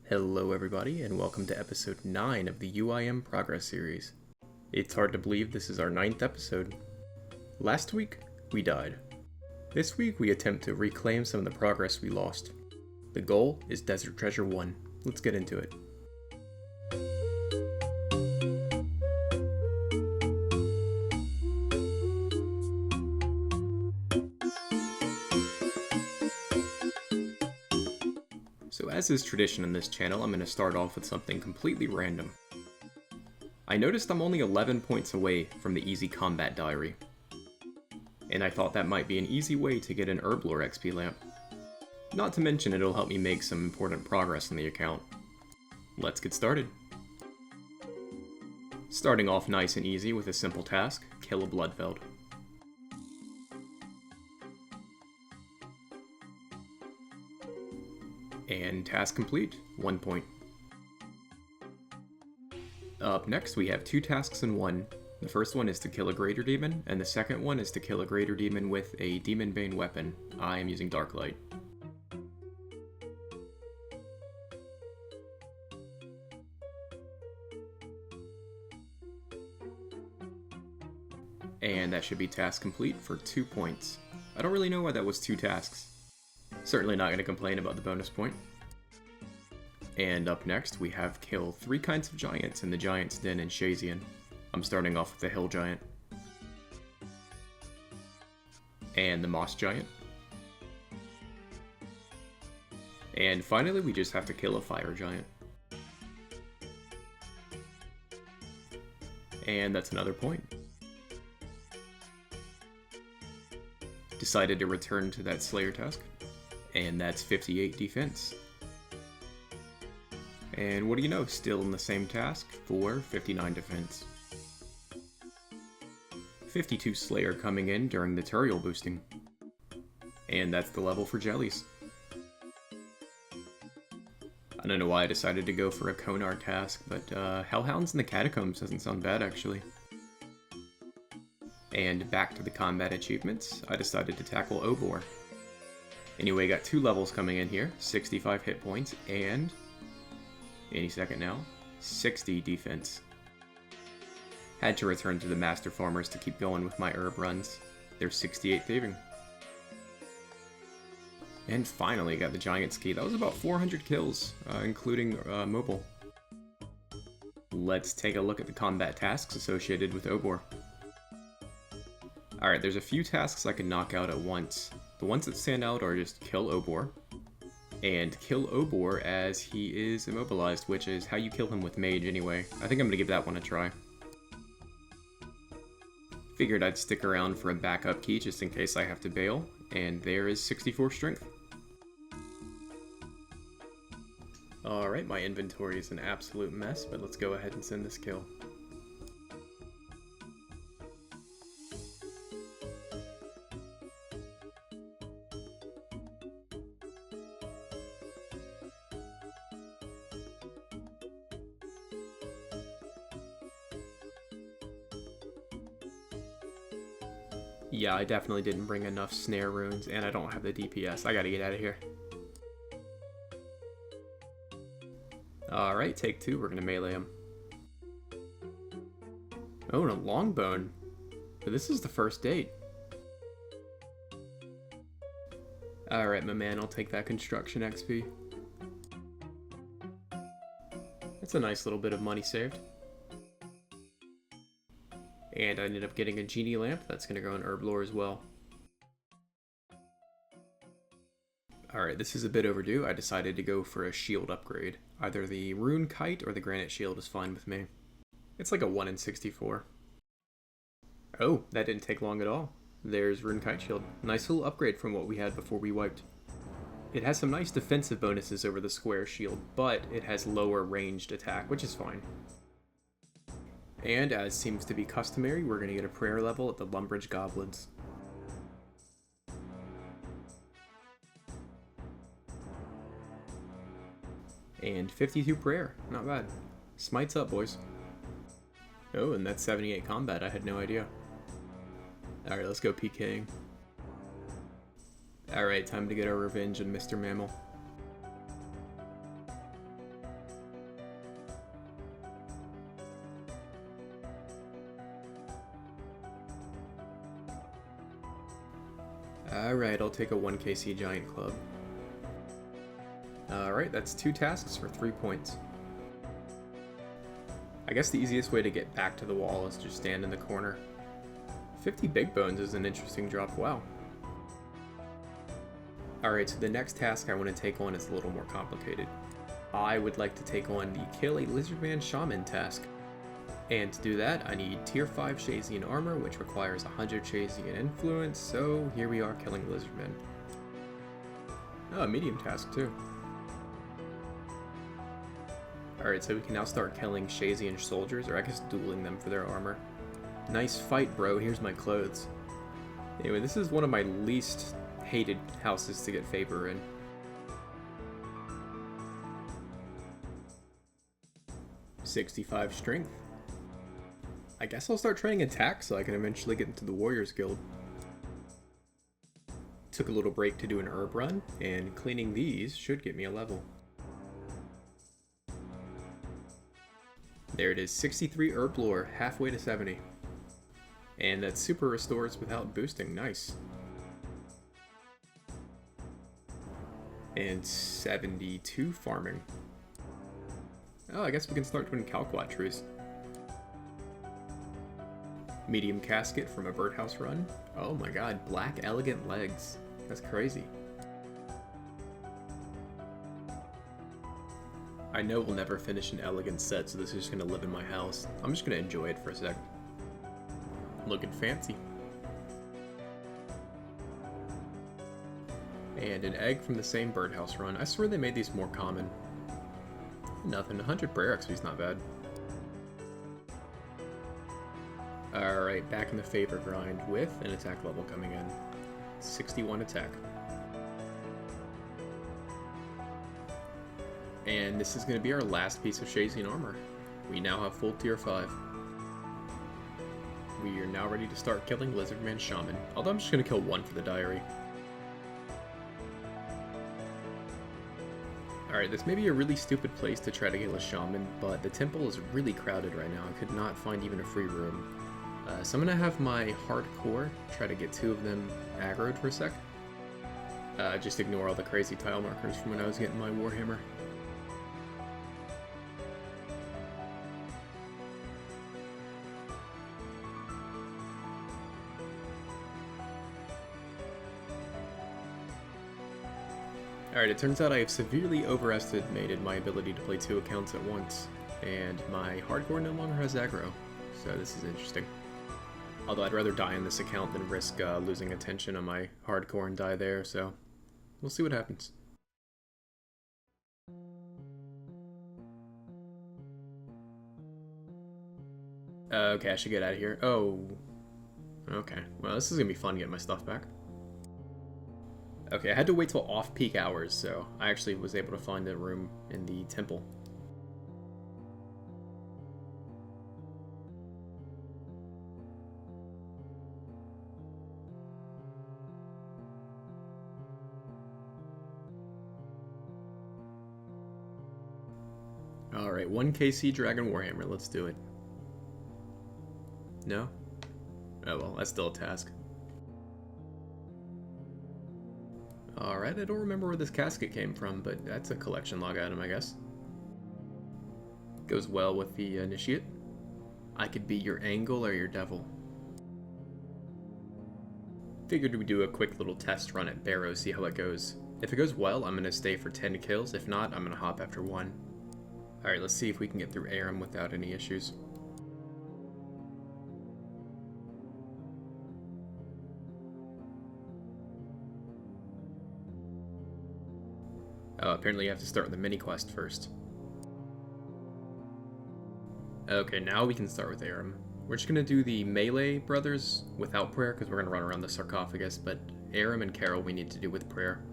Hello everybody, and welcome to episode 9 of the UIM Progress series. It's hard to believe this is our 9th episode. Last week, we died. This week, we attempt to reclaim some of the progress we lost. The goal is Desert Treasure 1. Let's get into it. So as is tradition on this channel, I'm going to start off with something completely random. I noticed I'm only 11 points away from the Easy Combat Diary, and I thought that might be an easy way to get an Herblore XP lamp. Not to mention it'll help me make some important progress in the account. Let's get started. Starting off nice and easy with a simple task, kill a Bloodveld. And task complete, 1 point. Up next we have 2 tasks in one. The first one is to kill a Greater Demon, and the second one is to kill a Greater Demon with a Demon Bane weapon. I am using Dark Light. And that should be task complete for 2 points. I don't really know why that was 2 tasks. Certainly not going to complain about the bonus point. And up next, we have kill 3 kinds of giants in the Giant's Den in Shazian. I'm starting off with the Hill Giant. And the Moss Giant. And finally, we just have to kill a Fire Giant. And that's another point. Decided to return to that Slayer task. And that's 58 defense. And what do you know, still in the same task for 59 defense. 52 Slayer coming in during the Turiel boosting. And that's the level for Jellies. I don't know why I decided to go for a Konar task, but Hellhounds in the Catacombs doesn't sound bad actually. And back to the combat achievements, I decided to tackle Obor. Anyway, got 2 levels coming in here, 65 hit points, and, any second now, 60 defense. Had to return to the Master Farmers to keep going with my herb runs. They're 68 thieving. And finally got the Giant's Key. That was about 400 kills, including mobile. Let's take a look at the combat tasks associated with Obor. Alright, there's a few tasks I can knock out at once. The ones that stand out are just kill Obor, and kill Obor as he is immobilized, which is how you kill him with Mage anyway. I think I'm gonna give that one a try. Figured I'd stick around for a backup key just in case I have to bail, and there is 64 strength. Alright, my inventory is an absolute mess, but let's go ahead and send this kill. Yeah, I definitely didn't bring enough snare runes, and I don't have the DPS. I gotta get out of here. Alright, take 2. We're gonna melee him. Oh, and a longbone. But this is the first date. Alright, my man, I'll take that construction XP. That's a nice little bit of money saved. And I ended up getting a Genie Lamp. That's going to go in Herblore as well. Alright, this is a bit overdue. I decided to go for a shield upgrade. Either the Rune Kite or the Granite Shield is fine with me. It's like a 1 in 64. Oh, that didn't take long at all. There's Rune Kite Shield. Nice little upgrade from what we had before we wiped. It has some nice defensive bonuses over the square shield, but it has lower ranged attack, which is fine. And, as seems to be customary, we're going to get a prayer level at the Lumbridge Goblins. And 52 prayer. Not bad. Smites up, boys. Oh, and that's 78 combat. I had no idea. Alright, let's go PKing. Alright, time to get our revenge on Mr. Mammal. Alright, I'll take a 1kc giant club. Alright, that's 2 tasks for 3 points. I guess the easiest way to get back to the wall is to just stand in the corner. 50 big bones is an interesting drop, wow. Alright, so the next task I want to take on is a little more complicated. I would like to take on the Kill a Lizardman Shaman task. And to do that, I need Tier 5 Shazian armor, which requires 100 Shazian influence, so here we are killing Lizardmen. Oh, a medium task too. Alright, so we can now start killing Shazian soldiers, or I guess dueling them for their armor. Nice fight, bro, here's my clothes. Anyway, this is one of my least hated houses to get favor in. "65 strength. I guess I'll start training attack so I can eventually get into the Warriors Guild. Took a little break to do an herb run, and cleaning these should get me a level. There it is, 63 herb lore, halfway to 70. And that super restores without boosting, nice. And 72 farming. Oh, I guess we can start doing Calquat trees. Medium casket from a birdhouse run. Oh my god, black elegant legs. That's crazy. I know we'll never finish an elegant set, so this is just gonna live in my house. I'm just gonna enjoy it for a sec. Looking fancy. And an egg from the same birdhouse run. I swear they made these more common. Nothing, 100 prayer XP is not bad. Alright, back in the favor grind with an attack level coming in. 61 attack. And this is going to be our last piece of Shazian armor. We now have full tier 5. We are now ready to start killing Lizardman Shaman, although I'm just going to kill one for the diary. Alright, this may be a really stupid place to try to kill a Shaman, but the temple is really crowded right now. I could not find even a free room. So I'm going to have my hardcore try to get 2 of them aggroed for a sec. Just ignore all the crazy tile markers from when I was getting my Warhammer. Alright, it turns out I have severely overestimated my ability to play 2 accounts at once, and my hardcore no longer has aggro, so this is interesting. Although I'd rather die on this account than risk losing attention on my hardcore and die there, so we'll see what happens. Okay, I should get out of here. Oh, okay. Well, this is gonna be fun getting my stuff back. Okay, I had to wait till off-peak hours, so I actually was able to find a room in the temple. Alright, 1kc Dragon Warhammer, let's do it. No? Oh well, that's still a task. Alright, I don't remember where this casket came from, but that's a collection log item, I guess. Goes well with the initiate. I could be your angel or your devil. Figured we'd do a quick little test run at Barrows, see how it goes. If it goes well, I'm going to stay for 10 kills. If not, I'm going to hop after 1. Alright, let's see if we can get through Aram without any issues. Oh, apparently you have to start with the mini-quest first. Okay, now we can start with Aram. We're just going to do the melee brothers without prayer, because we're going to run around the sarcophagus, but Aram and Carol we need to do with prayer.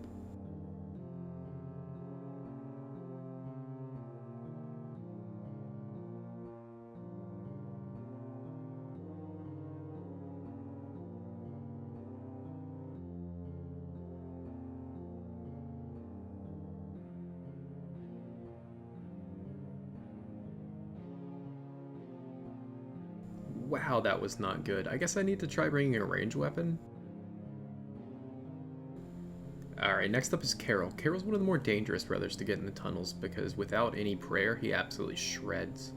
Wow, that was not good. I guess I need to try bringing a ranged weapon. Alright, next up is Carol. Carol's one of the more dangerous brothers to get in the tunnels because without any prayer, he absolutely shreds.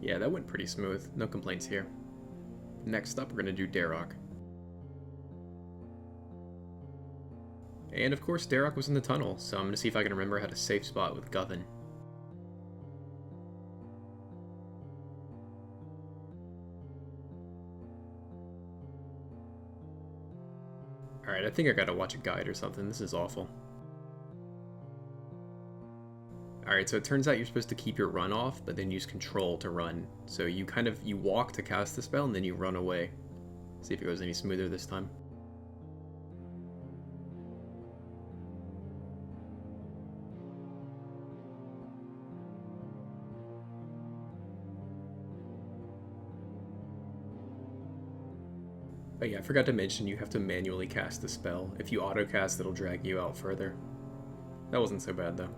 Yeah, that went pretty smooth. No complaints here. Next up, we're going to do Darok. And of course, Darok was in the tunnel, so I'm going to see if I can remember how to safe spot with Govan. Alright, I think I gotta watch a guide or something. This is awful. Alright, so it turns out you're supposed to keep your run off, but then use control to run. So you walk to cast the spell, and then you run away. See if it goes any smoother this time. Oh yeah, I forgot to mention you have to manually cast the spell. If you auto-cast, it'll drag you out further. That wasn't so bad, though.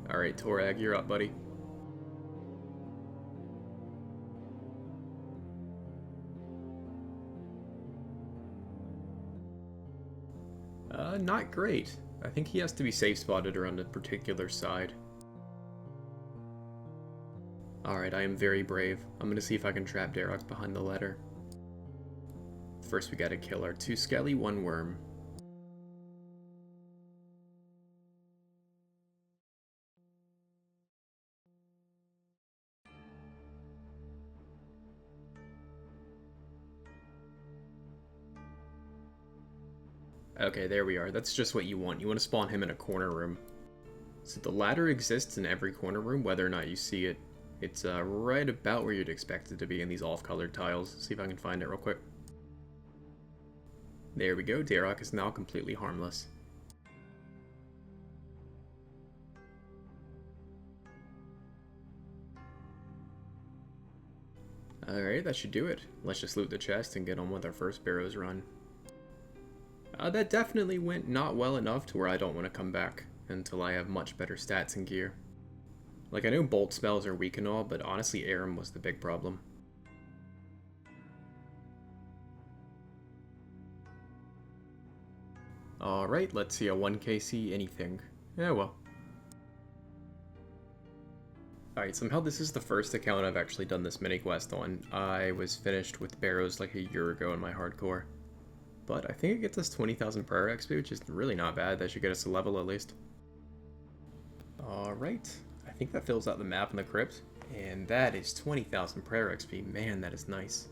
Alright, Torag, you're up, buddy. Not great. I think he has to be safe spotted around a particular side. Alright, I am very brave. I'm gonna see if I can trap Darok behind the ladder. First we gotta kill our 2 Skelly, 1 Worm. Okay, there we are. That's just what you want. You want to spawn him in a corner room. So the ladder exists in every corner room, whether or not you see it. It's right about where you'd expect it to be in these off-colored tiles. See if I can find it real quick. There we go. Darok is now completely harmless. Alright, that should do it. Let's just loot the chest and get on with our first Barrows run. That definitely went not well enough to where I don't want to come back until I have much better stats and gear. Like, I know bolt spells are weak and all, but honestly Aram was the big problem. Alright, let's see a 1kc anything. Yeah, well. Alright, somehow this is the first account I've actually done this mini quest on. I was finished with Barrows like a year ago in my hardcore. But I think it gets us 20,000 prayer XP, which is really not bad. That should get us a level at least. Alright, I think that fills out the map in the crypt. And that is 20,000 prayer XP. Man, that is nice.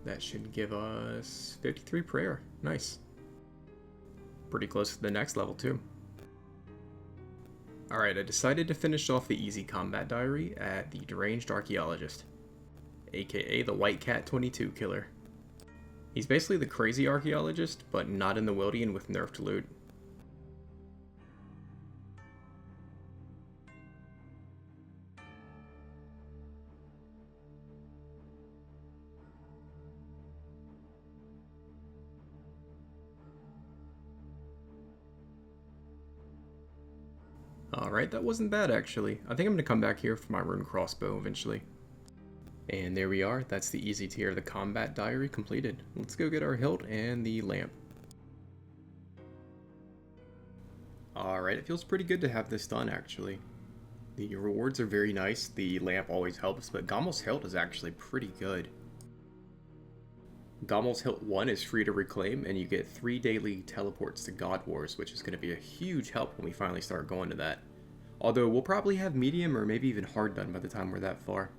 That should give us 53 prayer. Nice. Pretty close to the next level too. Alright, I decided to finish off the easy combat diary at the Deranged Archaeologist, aka the White Cat 22 killer. He's basically the crazy archaeologist, but not in the Wildy and with nerfed loot. Alright, that wasn't bad actually. I think I'm going to come back here for my rune crossbow eventually. And there we are, that's the easy tier of the combat diary completed. Let's go get our hilt and the lamp. Alright, it feels pretty good to have this done actually. The rewards are very nice, the lamp always helps, but Gommel's hilt is actually pretty good. Gommel's hilt 1 is free to reclaim, and you get 3 daily teleports to God Wars, which is going to be a huge help when we finally start going to that. Although we'll probably have medium or maybe even hard done by the time we're that far.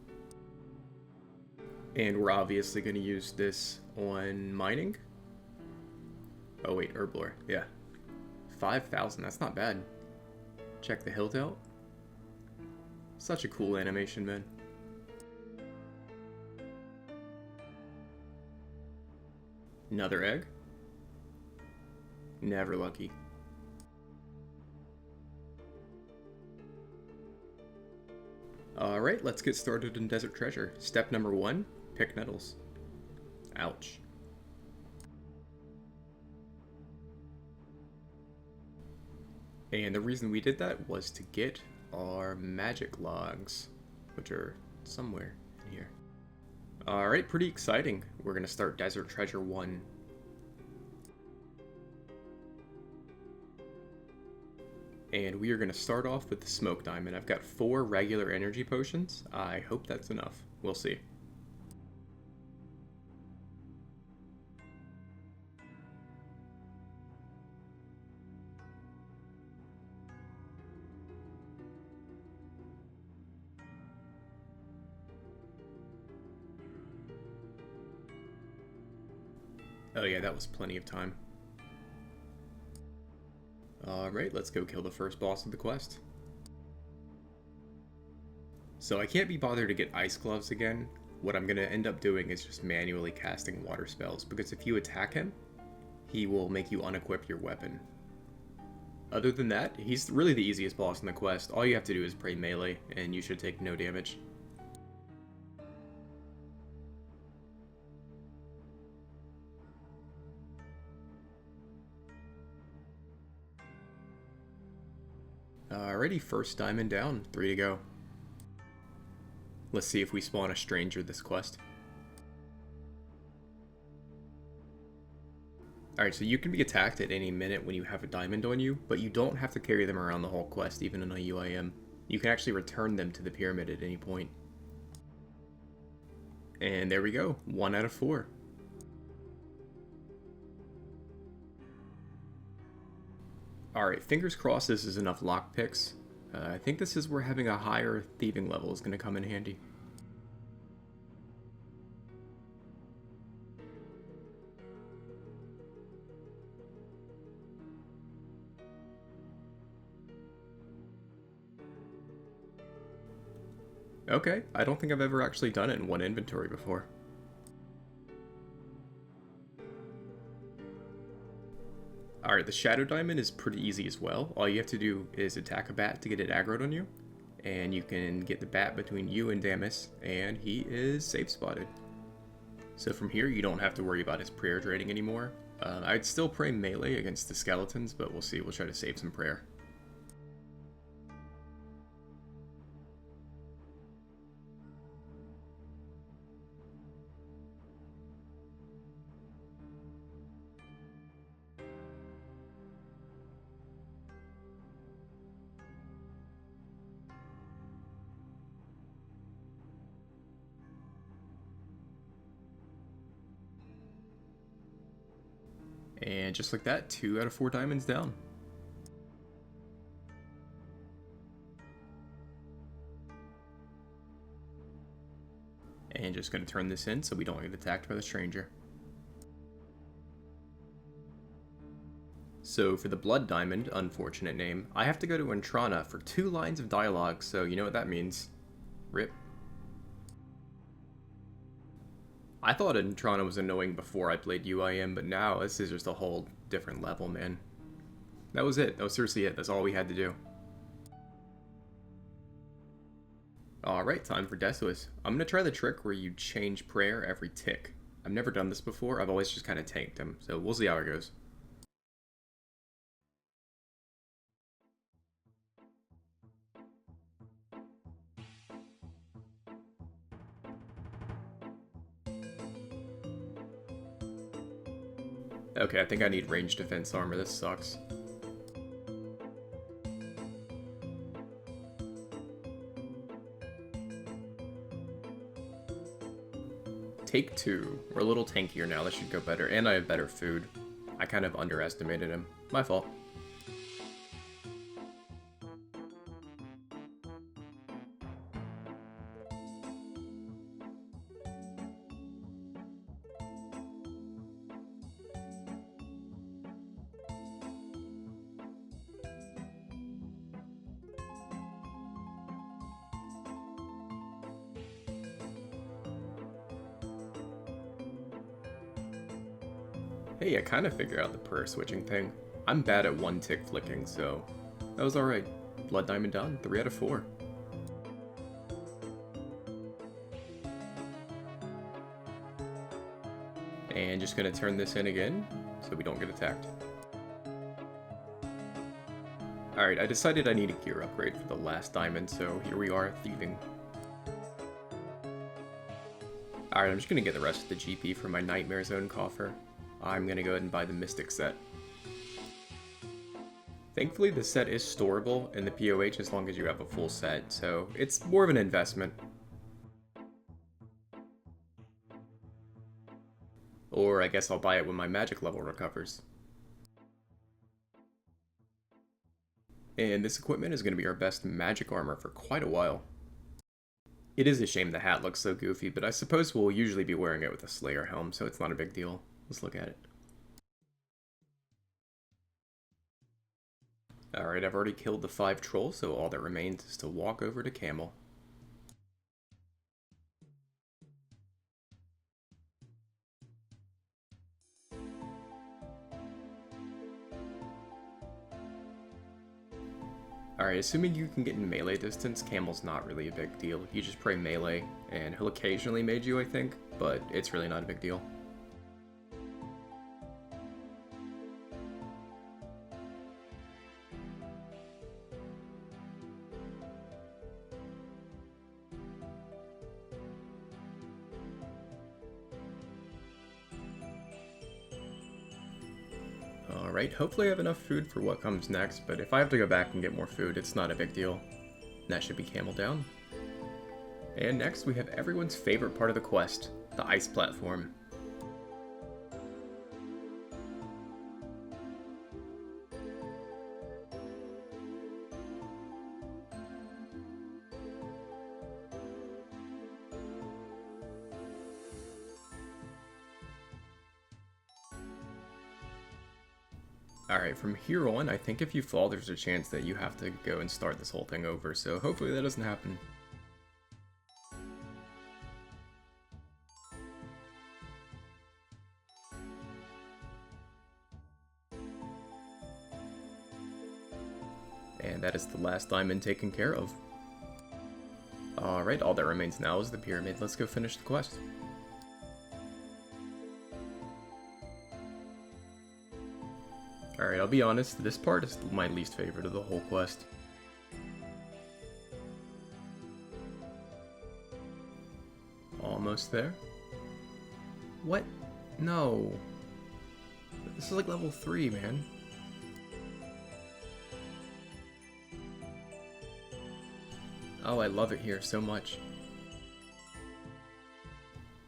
And we're obviously going to use this on mining. Oh wait, Herblore, yeah. 5,000, that's not bad. Check the hilt out. Such a cool animation, man. Another egg. Never lucky. Alright, let's get started in Desert Treasure. Step number 1, pick nettles. Ouch. And the reason we did that was to get are magic logs, which are somewhere in here. Alright, pretty exciting. We're going to start Desert Treasure 1. And we are going to start off with the Smoke Diamond. I've got 4 regular energy potions. I hope that's enough. We'll see. Oh yeah, that was plenty of time. Alright, let's go kill the first boss of the quest. So I can't be bothered to get ice gloves again. What I'm going to end up doing is just manually casting water spells, because if you attack him, he will make you unequip your weapon. Other than that, he's really the easiest boss in the quest. All you have to do is pray melee, and you should take no damage. Alrighty, first diamond down, 3 to go. Let's see if we spawn a stranger this quest. Alright, so you can be attacked at any minute when you have a diamond on you, but you don't have to carry them around the whole quest, even in a UIM. You can actually return them to the pyramid at any point. And there we go, 1 out of 4. Alright, fingers crossed this is enough lockpicks. I think this is where having a higher thieving level is going to come in handy. Okay, I don't think I've ever actually done it in one inventory before. Alright, the Shadow Diamond is pretty easy as well. All you have to do is attack a bat to get it aggroed on you, and you can get the bat between you and Damus, and he is safe spotted. So from here, you don't have to worry about his prayer draining anymore. I'd still pray melee against the skeletons, but we'll see. We'll try to save some prayer. And just like that, 2 out of 4 diamonds down. And just going to turn this in so we don't get attacked by the stranger. So for the Blood Diamond, unfortunate name, I have to go to Entrana for 2 lines of dialogue, so you know what that means. RIP. I thought Entrana was annoying before I played UIM, but now this is just a whole different level, man. That was it. That was seriously it. That's all we had to do. Alright, time for Desuis. I'm going to try the trick where you change prayer every tick. I've never done this before. I've always just kind of tanked him, so we'll see how it goes. Okay, I think I need range defense armor. This sucks. Take 2. We're a little tankier now. That should go better. And I have better food. I kind of underestimated him. My fault. Hey, I kind of figured out the prayer switching thing. I'm bad at 1 tick flicking, so that was alright. Blood Diamond done, 3 out of 4. And just gonna turn this in again, so we don't get attacked. Alright, I decided I need a gear upgrade for the last diamond, so here we are, thieving. Alright, I'm just gonna get the rest of the GP for my Nightmare Zone coffer. I'm gonna go ahead and buy the Mystic set. Thankfully, the set is storable in the POH as long as you have a full set, so it's more of an investment. Or I guess I'll buy it when my magic level recovers. And this equipment is going to be our best magic armor for quite a while. It is a shame the hat looks so goofy, but I suppose we'll usually be wearing it with a Slayer helm, so it's not a big deal. Let's look at it. Alright, I've already killed the 5 trolls, so all that remains is to walk over to Camel. Alright, assuming you can get in melee distance, Camel's not really a big deal. You just pray melee, and he'll occasionally mage you, I think, but it's really not a big deal. Alright, hopefully I have enough food for what comes next, but if I have to go back and get more food, it's not a big deal. That should be Camel down. And next we have everyone's favorite part of the quest, the ice platform. Alright, from here on, I think if you fall, there's a chance that you have to go and start this whole thing over, so hopefully that doesn't happen. And that is the last diamond taken care of. Alright, all that remains now is the pyramid. Let's go finish the quest. Alright, I'll be honest, this part is my least favorite of the whole quest. Almost there. What? No. This is like level 3, man. Oh, I love it here so much.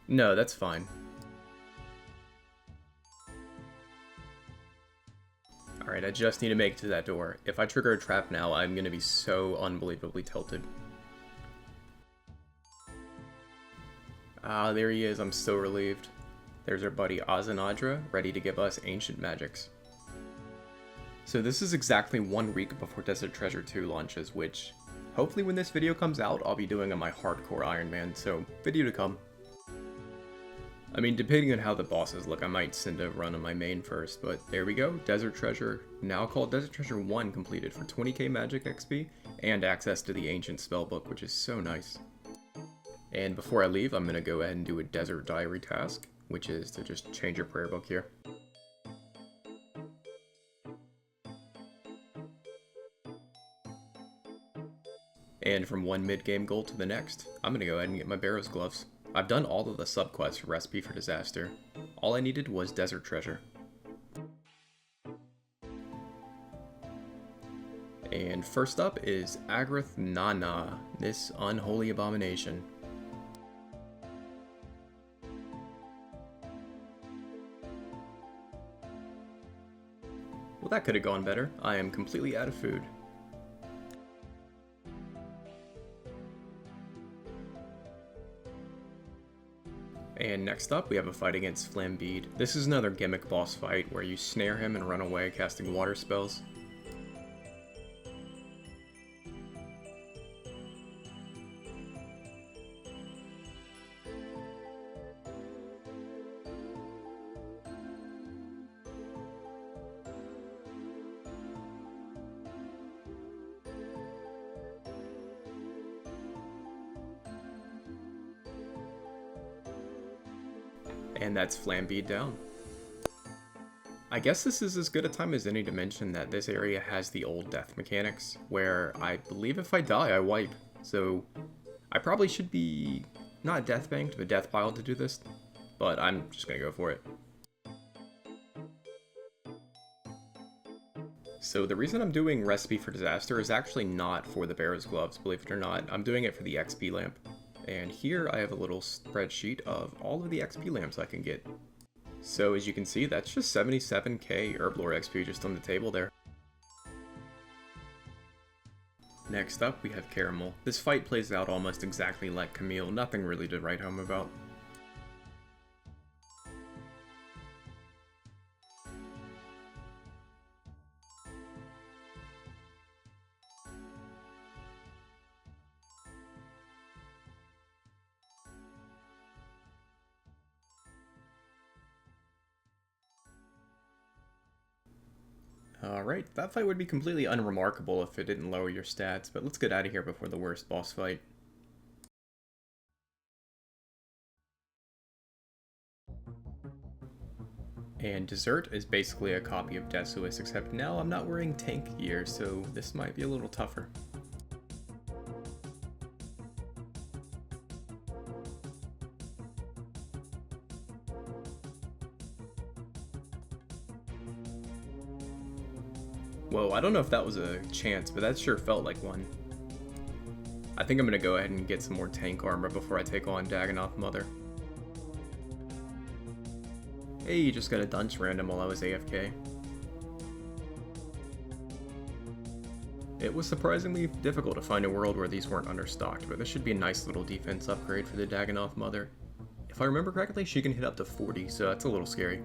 No, that's fine. Alright, I just need to make it to that door. If I trigger a trap now, I'm gonna be so unbelievably tilted. Ah, there he is. I'm so relieved. There's our buddy Azanadra, ready to give us ancient magics. So this is exactly 1 week before Desert Treasure 2 launches, which, hopefully when this video comes out, I'll be doing on my hardcore Iron Man, so video to come. I mean, depending on how the bosses look, I might send a run on my main first, but there we go. Desert Treasure, now called Desert Treasure 1, completed for 20k magic XP, and access to the Ancient Spellbook, which is so nice. And before I leave, I'm going to go ahead and do a Desert Diary task, which is to just change your prayer book here. And from one mid-game goal to the next, I'm going to go ahead and get my Barrows gloves. I've done all of the subquests for Recipe for Disaster. All I needed was Desert Treasure. And first up is Agrath Nana, this unholy abomination. Well, that could have gone better. I am completely out of food. And next up, we have a fight against Flambeed. This is another gimmick boss fight where you snare him and run away casting water spells. And that's Flambeed down. I I guess this is as good a time as any to mention that this area has the old death mechanics, where I believe if I die, I wipe. So I probably should be not death banked, but death piled to do this, but I'm just gonna go for it. So the reason I'm doing Recipe for Disaster is actually not for the Barrows gloves, believe it or not. I'm doing it for the XP lamp. And here I have a little spreadsheet of all of the XP lamps I can get. So as you can see, that's just 77k Herblore XP just on the table there. Next up, we have Caramel. This fight plays out almost exactly like Camille, nothing really to write home about. Alright, that fight would be completely unremarkable if it didn't lower your stats, but let's get out of here before the worst boss fight. And Dessert is basically a copy of Desuis, except now I'm not wearing tank gear, so this might be a little tougher. Whoa, I don't know if that was a chance, but that sure felt like one. I think I'm gonna go ahead and get some more tank armor before I take on Dagannoth Mother. Hey, you just got a dunce random while I was AFK. It was surprisingly difficult to find a world where these weren't understocked, but this should be a nice little defense upgrade for the Dagannoth Mother. If I remember correctly, she can hit up to 40, so that's a little scary.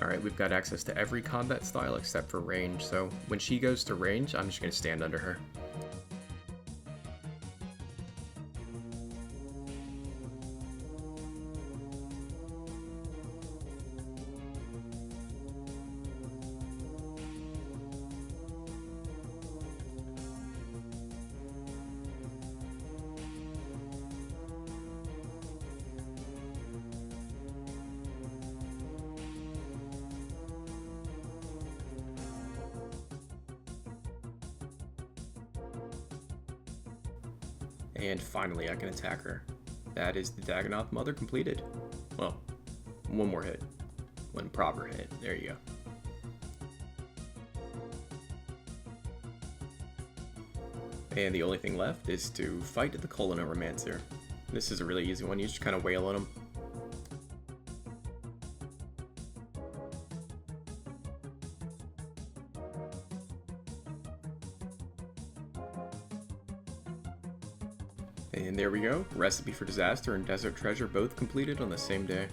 Alright, we've got access to every combat style except for range, so when she goes to range, I'm just going to stand under her. And finally I can attack her. That is the Dagannoth Mother completed. Well, one more hit. One proper hit. There you go. And the only thing left is to fight the Colonoromancer. This is a really easy one, you just kind of wail on him. And there we go, Recipe for Disaster and Desert Treasure both completed on the same day.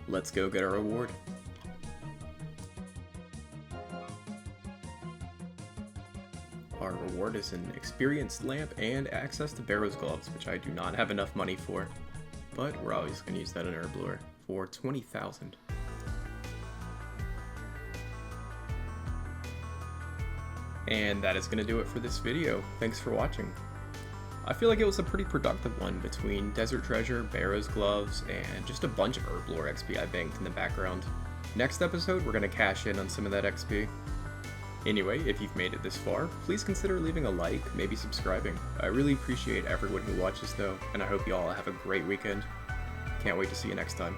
Let's go get our reward. Our reward is an experienced lamp and access to Barrows gloves, which I do not have enough money for. But we're always going to use that in Herblore for 20,000. And that is going to do it for this video. Thanks for watching. I feel like it was a pretty productive one between Desert Treasure, Barrows gloves, and just a bunch of Herblore XP I banked in the background. Next episode, we're going to cash in on some of that XP. Anyway, if you've made it this far, please consider leaving a like, maybe subscribing. I really appreciate everyone who watches though, and I hope you all have a great weekend. Can't wait to see you next time.